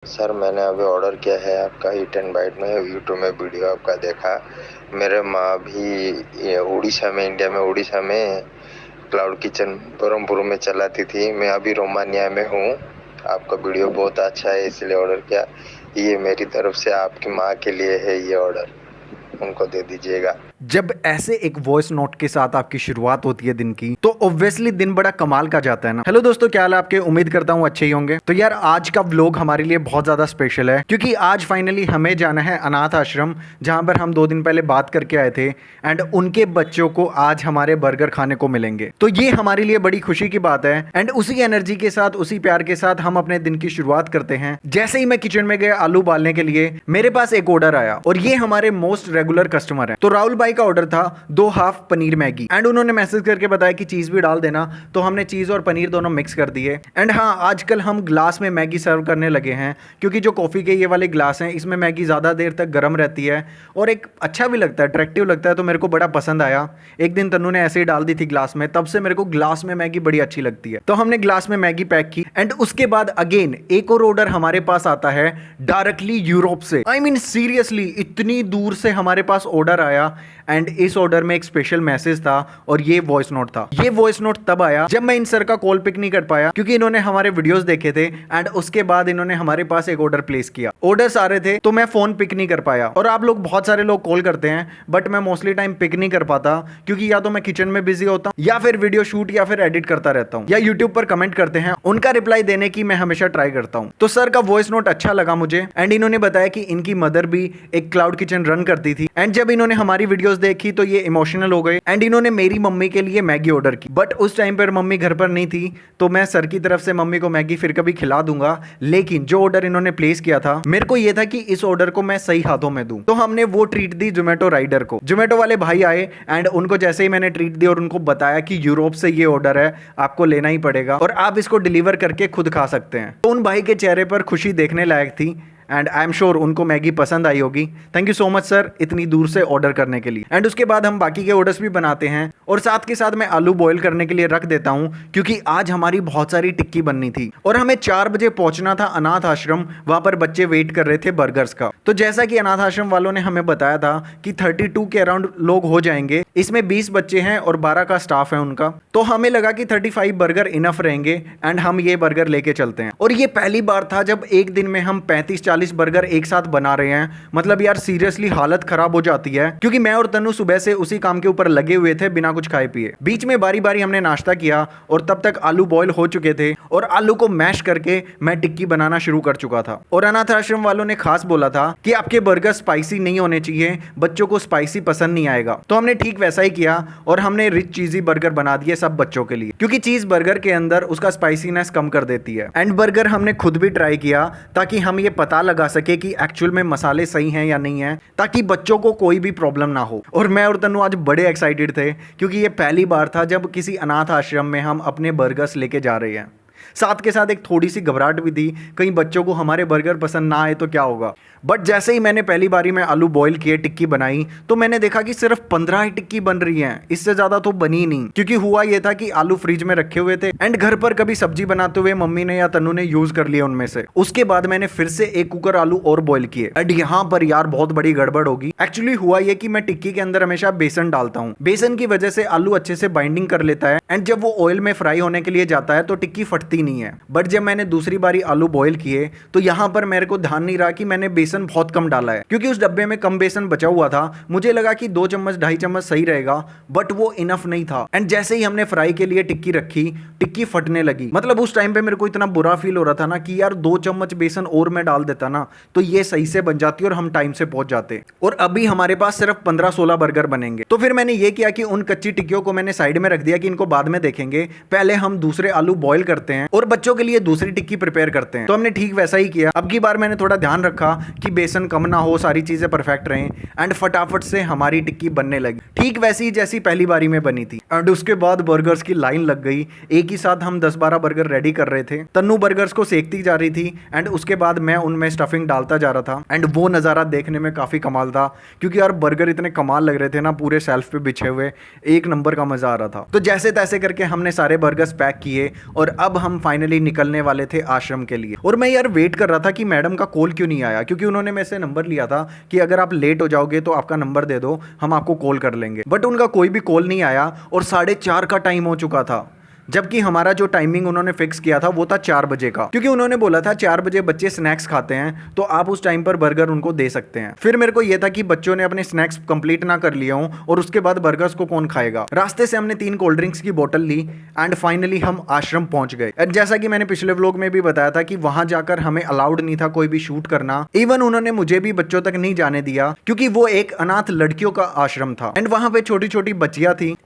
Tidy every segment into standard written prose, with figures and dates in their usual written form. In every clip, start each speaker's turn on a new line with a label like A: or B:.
A: Sir मैंने अभी order किया है आपका ईट एंड बाइट में। यूट्यूब में वीडियो आपका देखा। मेरे माँ भी उड़ीसा में, इंडिया में उड़ीसा में क्लाउड किचन ब्रह्मपुर में चलाती थी। मैं अभी रोमानिया में हूँ। आपका वीडियो बहुत अच्छा है इसलिए ऑर्डर किया। ये मेरी तरफ से आपकी माँ के लिए है, ये ऑर्डर उनको दे दीजिएगा।
B: जब ऐसे एक वॉइस नोट के साथ आपकी शुरुआत होती है दिन की, तो ऑब्वियसली दिन बड़ा कमाल का जाता है ना। हेलो दोस्तों, क्या हाल है आपके? उम्मीद करता हूँ अच्छे ही होंगे। तो यार आज का व्लॉग हमारे लिए बहुत ज्यादा स्पेशल है क्योंकि आज फाइनली हमें जाना है अनाथ आश्रम, जहां पर हम 2 दिन पहले बात करके आए थे। एंड उनके बच्चों को आज हमारे बर्गर खाने को मिलेंगे, तो ये हमारे लिए बड़ी खुशी की बात है। एंड उसी एनर्जी के साथ, उसी प्यार के साथ हम अपने दिन की शुरुआत करते हैं। जैसे ही मैं किचन में गया आलू उबालने के लिए, मेरे पास एक ऑर्डर आया और ये हमारे मोस्ट रेगुलर कस्टमर है। तो राहुल भाई का ऑर्डर था 2 हाफ पनीर मैगी। एंड उन्होंने मैसेज करके बताया कि चीज भी डाल देना, तो हमने चीज और पनीर दोनों मिक्स कर दिए। एंड हाँ, आजकल हम ग्लास में मैगी सर्व करने लगे हैं क्योंकि जो कॉफी के ये वाले ग्लास हैं, इसमें मैगी ज्यादा देर तक गर्म रहती है और एक अच्छा भी लगता है, अट्रैक्टिव लगता है। तो मेरे को बड़ा पसंद आया। एक दिन तन्नू ने ऐसे ही डाल दी थी ग्लास में, तब से मेरे को ग्लास में मैगी बड़ी अच्छी लगती है। तो हमने ग्लास में मैगी पैक की। एंड उसके बाद अगेन एक और ऑर्डर हमारे पास आता है डायरेक्टली यूरोप से। आई मीन सीरियसली इतनी दूर से हमारे पास ऑर्डर आया। एंड इस ऑर्डर में एक स्पेशल मैसेज था और ये वॉइस नोट था। ये वॉइस नोट तब आया जब मैं इन सर का कॉल पिक नहीं कर पाया क्योंकि इन्होंने हमारे वीडियोस देखे थे। एंड उसके बाद इन्होंने हमारे पास एक ऑर्डर प्लेस किया। ऑर्डर्स आ रहे थे तो मैं फोन पिक नहीं कर पाया। और आप लोग, बहुत सारे लोग कॉल करते हैं बट मैं मोस्टली टाइम पिक नहीं कर पाता क्योंकि या तो मैं किचन में बिजी होता हूं या फिर वीडियो शूट या फिर एडिट करता रहता हूं, या यूट्यूब पर कमेंट करते हैं, उनका रिप्लाई देने की मैं हमेशा ट्राई करता हूं। तो सर का वॉइस नोट अच्छा लगा मुझे। एंड इन्होंने बताया कि इनकी मदर भी एक क्लाउड किचन रन करती थी। एंड जब इन्होंने हमारी वीडियोस देखी तो ये इमोशनल हो गए। एंड इन्होंने मेरी मम्मी के लिए मैगी ऑर्डर की, बट उस टाइम पर मम्मी घर पर नहीं थी। तो मैं सर की तरफ से मम्मी को मैगी फिर कभी खिला दूंगा, लेकिन जो ऑर्डर इन्होंने प्लेस किया था, मेरे को यह था कि इस ऑर्डर को मैं सही हाथों में दूं। तो हमने वो ट्रीट दी जोमेटो राइडर को। जोमेटो वाले भाई आए एंड उनको जैसे ही मैंने ट्रीट दी और उनको बताया कि यूरोप से ये ऑर्डर है, आपको लेना ही पड़ेगा और आप इसको डिलीवर करके खुद खा सकते हैं, तो उन भाई के चेहरे पर खुशी देखने लायक थी। एंड आई एम श्योर उनको मैगी पसंद आई होगी। Thank you so much sir, इतनी दूर से ऑर्डर करने के लिए। एंड उसके बाद हम बाकी के ऑर्डर्स भी बनाते हैं और साथ के साथ मैं आलू बॉईल करने के लिए रख देता हूं क्योंकि आज हमारी बहुत सारी टिक्की बननी थी और हमें 4 बजे पहुंचना था अनाथ आश्रम। वहां पर बच्चे वेट कर रहे थे बर्गर्स का। तो जैसा कि अनाथ आश्रम वालों ने हमें बताया था कि 32 के अराउंड लोग हो जाएंगे, इसमें 20 बच्चे हैं और 12 का स्टाफ है उनका। तो हमें लगा कि 35 बर्गर इनफ रहेंगे एंड हम ये बर्गर लेके चलते हैं। और ये पहली बार था जब एक दिन में हम 35-40 बर्गर एक साथ बना रहे हैं। मतलब यार सीरियसली हालत खराब हो जाती है क्योंकि मैं और तनु सुबह से उसी काम के ऊपर लगे हुए थे बिना कुछ खाए पिए। बीच में बारी बारी हमने नाश्ता किया और तब तक आलू बॉईल हो चुके थे और आलू को मैश करके मैं टिक्की बनाना शुरू कर चुका था। और अनाथ आश्रम वालों ने खास बोला था कि आपके बर्गर स्पाइसी नहीं होने चाहिए, बच्चों को स्पाइसी पसंद नहीं आएगा। तो हमने ठीक वैसा ही किया और हमने रिच चीजी बर्गर बना दिए सब बच्चों के लिए, क्योंकि चीज बर्गर के अंदर उसका स्पाइसीनेस कम कर देती है। एंड बर्गर हमने खुद भी ट्राई किया ताकि हम ये पता लगा सके कि एक्चुअल में मसाले सही हैं या नहीं है, ताकि बच्चों को कोई भी प्रॉब्लम ना हो। और मैं और तनु आज बड़े एक्साइटेड थे क्योंकि ये पहली बार था जब किसी अनाथ आश्रम में हम अपने बर्गर्स लेके जा रहे हैं। साथ के साथ एक थोड़ी सी घबराहट भी थी, कहीं बच्चों को हमारे बर्गर पसंद ना आए तो क्या होगा। बट जैसे ही मैंने पहली बारी में आलू बॉईल किए, टिक्की बनाई, तो मैंने देखा कि सिर्फ 15 ही टिक्की बन रही हैं, इससे ज्यादा तो बनी नहीं। क्योंकि हुआ यह था कि आलू फ्रिज में रखे हुए थे एंड घर पर कभी सब्जी बनाते हुए मम्मी ने या तनु ने यूज कर लिया उनमें से। उसके बाद मैंने फिर से एक कुकर आलू और बॉईल किए। एंड यहाँ पर यार बहुत बड़ी गड़बड़ होगी। एक्चुअली हुआ यह कि मैं टिक्की के अंदर हमेशा बेसन डालता हूँ। बेसन की वजह से आलू अच्छे से बाइंडिंग कर लेता है एंड जब वो ऑयल में फ्राई होने के लिए जाता है तो टिक्की फटती नहीं है। बट जब मैंने दूसरी बारी आलू बॉईल किए तो यहां पर मेरे को ध्यान नहीं रहा कि मैंने बेसन बहुत कम डाला है, क्योंकि उस डब्बे में कम बेसन बचा हुआ था। मुझे लगा कि 2 चम्मच 2.5 चम्मच सही रहेगा, बट वो इनफ नहीं था। एंड जैसे ही हमने फ्राई के लिए टिक्की रखी, टिक्की फटने लगी। मतलब उस टाइम पे मेरे को इतना बुरा फील हो रहा था ना कि यार 2 चम्मच बेसन और मैं डाल देता ना तो ये सही से बन जाती और हम टाइम से पहुंच जाते। और अभी हमारे पास सिर्फ 15-16 बर्गर बनेंगे। तो फिर मैंने ये किया कि उन कच्ची टिक्कियों को मैंने साइड में रख दिया कि इनको बाद में देखेंगे, पहले हम दूसरे आलू बॉईल करते हैं और बच्चों के लिए दूसरी टिक्की प्रिपेयर करते हैं। तो हमने ठीक वैसा ही किया। अब की बार मैंने थोड़ा ध्यान रखा कि बेसन कम ना हो, सारी चीजें परफेक्ट रहें एंड फटाफट से हमारी टिक्की बनने लगी, ठीक वैसी ही जैसी पहली बारी में बनी थी। एंड उसके बाद बर्गर्स की लाइन लग गई। एक ही साथ हम 10-12 बर्गर रेडी कर रहे थे। तन्नू बर्गर्स को सेकती जा रही थी एंड उसके बाद मैं उनमें स्टफिंग डालता जा रहा था। एंड वो नज़ारा देखने में काफ़ी कमाल था क्योंकि यार बर्गर इतने कमाल लग रहे थे ना, पूरे शेल्फ पे बिछे हुए, एक नंबर का मज़ा आ रहा था। तो जैसे तैसे करके हमने सारे बर्गर्स पैक किए और अब हम फाइनली निकलने वाले थे आश्रम के लिए। और मैं यार वेट कर रहा था कि मैडम का कॉल क्यों नहीं आया, क्योंकि उन्होंने मेरे से नंबर लिया था कि अगर आप लेट हो जाओगे तो आपका नंबर दे दो, हम आपको कॉल कर लेंगे। बट उनका कोई भी कॉल नहीं आया और 4:30 का टाइम हो चुका था, जबकि हमारा जो टाइमिंग उन्होंने फिक्स किया था वो था 4 बजे का, क्योंकि उन्होंने बोला था 4 बजे बच्चे स्नैक्स खाते हैं तो आप उस टाइम पर बर्गर उनको दे सकते हैं। फिर मेरे को ये था कि बच्चों ने अपने स्नैक्स कंप्लीट ना कर लिया हो और उसके बाद बर्गर्स को कौन खाएगा। रास्ते से हमने 3 कोल्ड ड्रिंक्स की बोतल ली एंड फाइनली हम आश्रम पहुंच गए। एंड जैसा कि मैंने पिछले व्लॉग में भी बताया था कि वहां जाकर हमें अलाउड नहीं था कोई भी शूट करना। इवन उन्होंने मुझे भी बच्चों तक नहीं जाने दिया, क्योंकि वो एक अनाथ लड़कियों का आश्रम था एंड वहां पे छोटी छोटी बच्चियां थी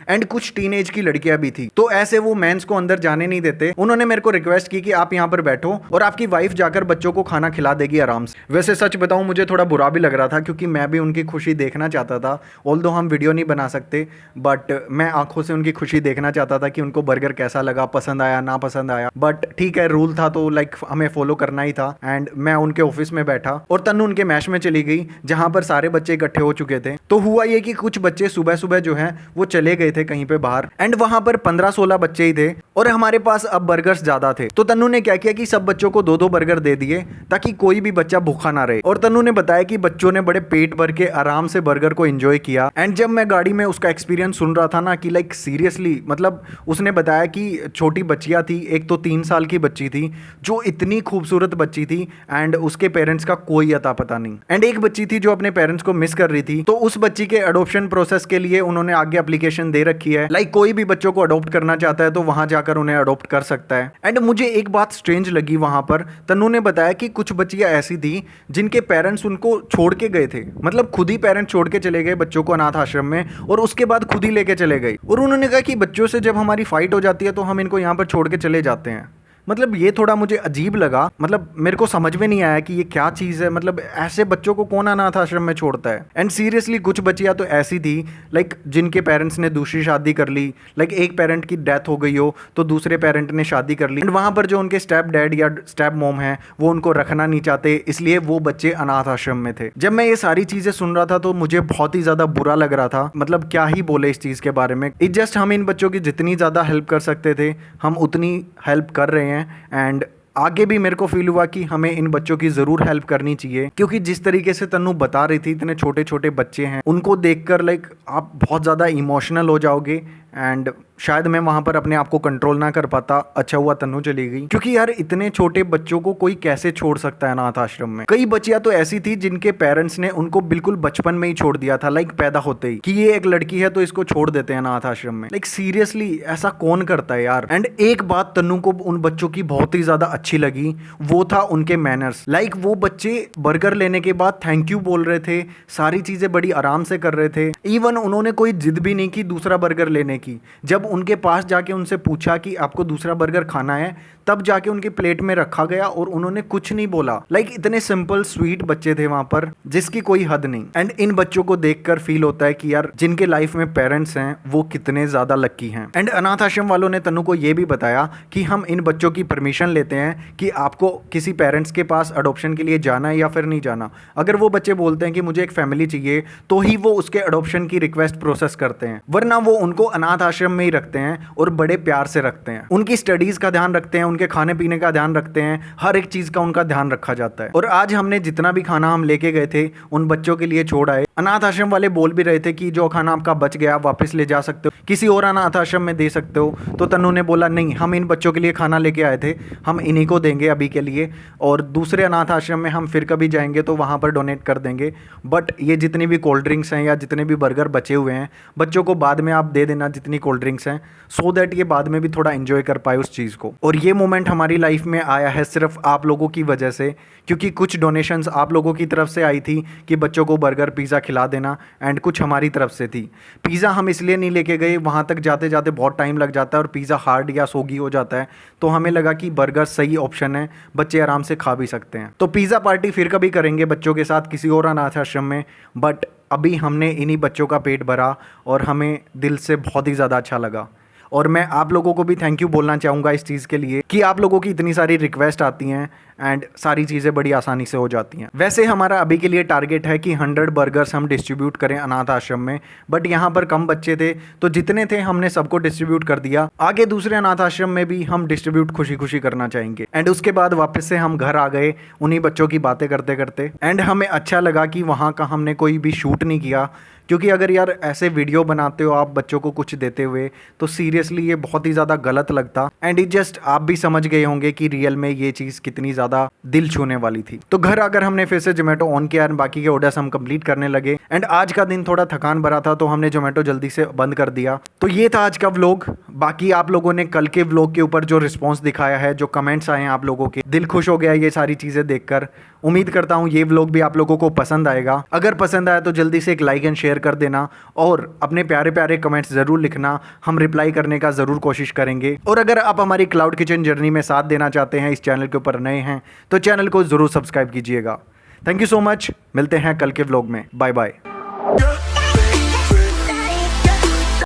B: एंड कुछ टीनेज की लड़कियां भी थी। तो ऐसे वो मेंस को अंदर जाने नहीं देते। उन्होंने मेरे को रिक्वेस्ट की कि आप यहाँ पर बैठो और आपकी वाइफ जाकर बच्चों को खाना खिला देगी आराम से। वैसे सच बताऊं मुझे थोड़ा बुरा भी लग रहा था, क्योंकि मैं भी उनकी खुशी देखना चाहता था। ऑल्दो हम वीडियो नहीं बना सकते, बट मैं आंखों से उनकी खुशी देखना चाहता था कि उनको बर्गर कैसा लगा, पसंद आया ना पसंद आया। बट ठीक है, रूल था तो लाइक हमें फॉलो करना ही था। एंड मैं उनके ऑफिस में बैठा और तन्नू उनके मैश में चली गई जहां पर सारे बच्चे इकट्ठे हो चुके थे। तो हुआ ये कि कुछ बच्चे सुबह सुबह जो है वो चले गए थे कहीं पे बाहर एंड वहां पर 15-16 बच्चे ही थे और हमारे पास अब बर्गर्स ज्यादा थे। तो तन्नू ने क्या किया कि सब बच्चों को 2-2 बर्गर दे दिए ताकि कोई भी बच्चा भूखा ना रहे। और तन्नू ने बताया कि बच्चों ने बड़े पेट भर के आराम से बर्गर को एंजॉय किया। एंड जब मैं गाड़ी में उसका एक्सपीरियंस सुन रहा था ना कि लाइक सीरियसली, मतलब उसने बताया कि छोटी बच्चियां थी, एक तो 3 साल की बच्ची थी जो इतनी खूबसूरत बच्ची थी एंड उसके पेरेंट्स का कोई अता पता नहीं। एंड एक बच्ची थी जो अपने पेरेंट्स को मिस कर रही थी, तो उस बच्ची के अडॉप्शन प्रोसेस के लिए उन्होंने आगे एप्लीकेशन दे रखी है। लाइक कोई भी बच्चों को अडॉप्ट करना चाहता है तो वहां जाकर उन्हें अडॉप्ट कर सकता है। एंड मुझे एक बात स्ट्रेंज लगी वहां पर, तन्नू ने बताया कि कुछ बच्चियां ऐसी थी जिनके पेरेंट्स उनको छोड़ के गए थे, मतलब खुद ही पेरेंट्स छोड़ के चले गए बच्चों को अनाथ आश्रम में और उसके बाद खुद ही लेके चले गए। और उन्होंने कहा कि बच्चों से जब हमारी फाइट हो जाती है तो हम इनको यहाँ पर छोड़ के चले जाते हैं। मतलब ये थोड़ा मुझे अजीब लगा, मतलब मेरे को समझ में नहीं आया कि ये क्या चीज़ है। मतलब ऐसे बच्चों को कौन अनाथ आश्रम में छोड़ता है। एंड सीरियसली कुछ बच्चियां तो ऐसी थी लाइक जिनके पेरेंट्स ने दूसरी शादी कर ली, लाइक एक पेरेंट की डेथ हो गई हो तो दूसरे पेरेंट ने शादी कर ली एंड वहाँ पर जो उनके स्टेप डैड या स्टेप मोम है वो उनको रखना नहीं चाहते, इसलिए वो बच्चे अनाथ आश्रम में थे। जब मैं ये सारी चीज़ें सुन रहा था तो मुझे बहुत ही ज़्यादा बुरा लग रहा था। मतलब क्या ही बोले इस चीज़ के बारे में। इट जस्ट हम इन बच्चों की जितनी ज़्यादा हेल्प कर सकते थे हम उतनी हेल्प कर रहे हैं। एंड आगे भी मेरे को फील हुआ कि हमें इन बच्चों की ज़रूर हेल्प करनी चाहिए, क्योंकि जिस तरीके से तन्नू बता रही थी इतने छोटे छोटे बच्चे हैं, उनको देखकर लाइक आप बहुत ज़्यादा इमोशनल हो जाओगे। एंड शायद मैं वहाँ पर अपने आप को कंट्रोल ना कर पाता। अच्छा हुआ तन्नू चली गई, क्योंकि यार इतने छोटे बच्चों को कोई कैसे छोड़ सकता है अनाथ आश्रम में। कई बच्चियां तो ऐसी थी जिनके पेरेंट्स ने उनको बिल्कुल बचपन में ही छोड़ दिया था, लाइक पैदा होते ही, कि ये एक लड़की है तो इसको छोड़ देते हैं अनाथ आश्रम में। लाइक सीरियसली ऐसा कौन करता है यार। एंड एक बात तन्नू को उन बच्चों की बहुत ही ज्यादा अच्छी लगी, वो था उनके मैनर्स। लाइक वो बच्चे बर्गर लेने के बाद थैंक यू बोल रहे थे, सारी चीजें बड़ी आराम से कर रहे थे। इवन उन्होंने कोई जिद भी नहीं की दूसरा बर्गर लेने की। जब उनके पास जाके उनसे पूछा कि आपको दूसरा बर्गर खाना है, तब जाके उनकी प्लेट में रखा गया और उन्होंने कुछ नहीं बोला। लाइक इतने सिंपल स्वीट बच्चे थे वहां पर जिसकी कोई हद नहीं। एंड इन बच्चों को देखकर फील होता है कि यार जिनके लाइफ में पेरेंट्स हैं वो कितने ज्यादा लकी हैं। एंड अनाथ आश्रम वालों ने तन्नू को ये भी बताया कि हम इन बच्चों की परमिशन लेते हैं कि आपको किसी पेरेंट्स के पास अडॉप्शन के लिए जाना है या फिर नहीं जाना। अगर वो बच्चे बोलते हैं कि मुझे एक फैमिली चाहिए तो ही वो उसके अडॉप्शन की रिक्वेस्ट प्रोसेस करते हैं, वरना वो उनको अनाथ आश्रम में ही रखते हैं और बड़े प्यार से रखते हैं। उनकी स्टडीज का ध्यान रखते हैं, उनके खाने पीने का ध्यान रखते हैं, हर एक चीज का उनका ध्यान रखा जाता है। और आज हमने जितना भी खाना हम लेके गए थे उन बच्चों के लिए छोड़ आए। अनाथ आश्रम वाले बोल भी रहे थे कि जो खाना आपका बच गया वापस ले जा सकते हो, किसी और अनाथ आश्रम में दे सकते हो। तो तन्नू ने बोला नहीं, हम इन बच्चों के लिए खाना लेके आए थे, हम इन्हीं को देंगे अभी के लिए, और दूसरे अनाथ आश्रम में हम फिर कभी जाएंगे तो वहाँ पर डोनेट कर देंगे। बट ये जितनी भी कोल्ड ड्रिंक्स हैं या जितने भी बर्गर बचे हुए हैं बच्चों को बाद में आप दे देना जितनी कोल्ड ड्रिंक्स हैं, सो दैट ये बाद में भी थोड़ा एंजॉय कर पाए उस चीज़ को। और ये मोमेंट हमारी लाइफ में आया है सिर्फ आप लोगों की वजह से, क्योंकि कुछ डोनेशंस आप लोगों की तरफ से आई थी कि बच्चों को बर्गर पिज़्ज़ा खिला देना, एंड कुछ हमारी तरफ से थी। पिज़्ज़ा हम इसलिए नहीं लेके गए, वहाँ तक जाते जाते बहुत टाइम लग जाता है और पिज़्ज़ा हार्ड या सोगी हो जाता है, तो हमें लगा कि बर्गर सही ऑप्शन है, बच्चे आराम से खा भी सकते हैं। तो पिज़्ज़ा पार्टी फिर कभी करेंगे बच्चों के साथ किसी और अनाथ आश्रम में, बट अभी हमने इन्हीं बच्चों का पेट भरा और हमें दिल से बहुत ही ज़्यादा अच्छा लगा। और मैं आप लोगों को भी थैंक यू बोलना चाहूँगा इस चीज़ के लिए कि आप लोगों की इतनी सारी रिक्वेस्ट आती हैं एंड सारी चीज़ें बड़ी आसानी से हो जाती हैं। वैसे हमारा अभी के लिए टारगेट है कि 100 बर्गर्स हम डिस्ट्रीब्यूट करें अनाथ आश्रम में, बट यहाँ पर कम बच्चे थे तो जितने थे हमने सबको डिस्ट्रीब्यूट कर दिया। आगे दूसरे अनाथ आश्रम में भी हम डिस्ट्रीब्यूट खुशी खुशी करना चाहेंगे। एंड उसके बाद वापस से हम घर आ गए उन्हीं बच्चों की बातें करते करते। एंड हमें अच्छा लगा कि वहाँ का हमने कोई भी शूट नहीं किया, क्योंकि अगर यार ऐसे वीडियो बनाते हो आप बच्चों को कुछ देते हुए तो सीरियसली ये बहुत ही ज़्यादा गलत लगता। एंड इट जस्ट आप भी समझ गए होंगे कि रियल में ये चीज़ कितनी ज़्यादा दिल छूने वाली थी। तो घर आकर हमने फिर से जोमेटो ऑन किया और बाकी के ऑर्डर्स हम कंप्लीट करने लगे। एंड आज का दिन थोड़ा थकान भरा था तो हमने जोमेटो जल्दी से बंद कर दिया। तो ये था आज का व्लॉग। बाकी आप लोगों ने कल के व्लॉग के ऊपर जो रिस्पॉन्स दिखाया है, जो कमेंट्स आए हैं आप लोगों के, दिल खुश हो गया ये सारी चीज़ें देखकर। उम्मीद करता हूँ ये व्लॉग भी आप लोगों को पसंद आएगा। अगर पसंद आया तो जल्दी से एक लाइक एंड शेयर कर देना और अपने प्यारे प्यारे कमेंट्स ज़रूर लिखना, हम रिप्लाई करने का ज़रूर कोशिश करेंगे। और अगर आप हमारी क्लाउड किचन जर्नी में साथ देना चाहते हैं, इस चैनल के ऊपर नए हैं तो चैनल को ज़रूर सब्सक्राइब कीजिएगा। थैंक यू सो मच, मिलते हैं कल के व्लॉग में। Bye bye.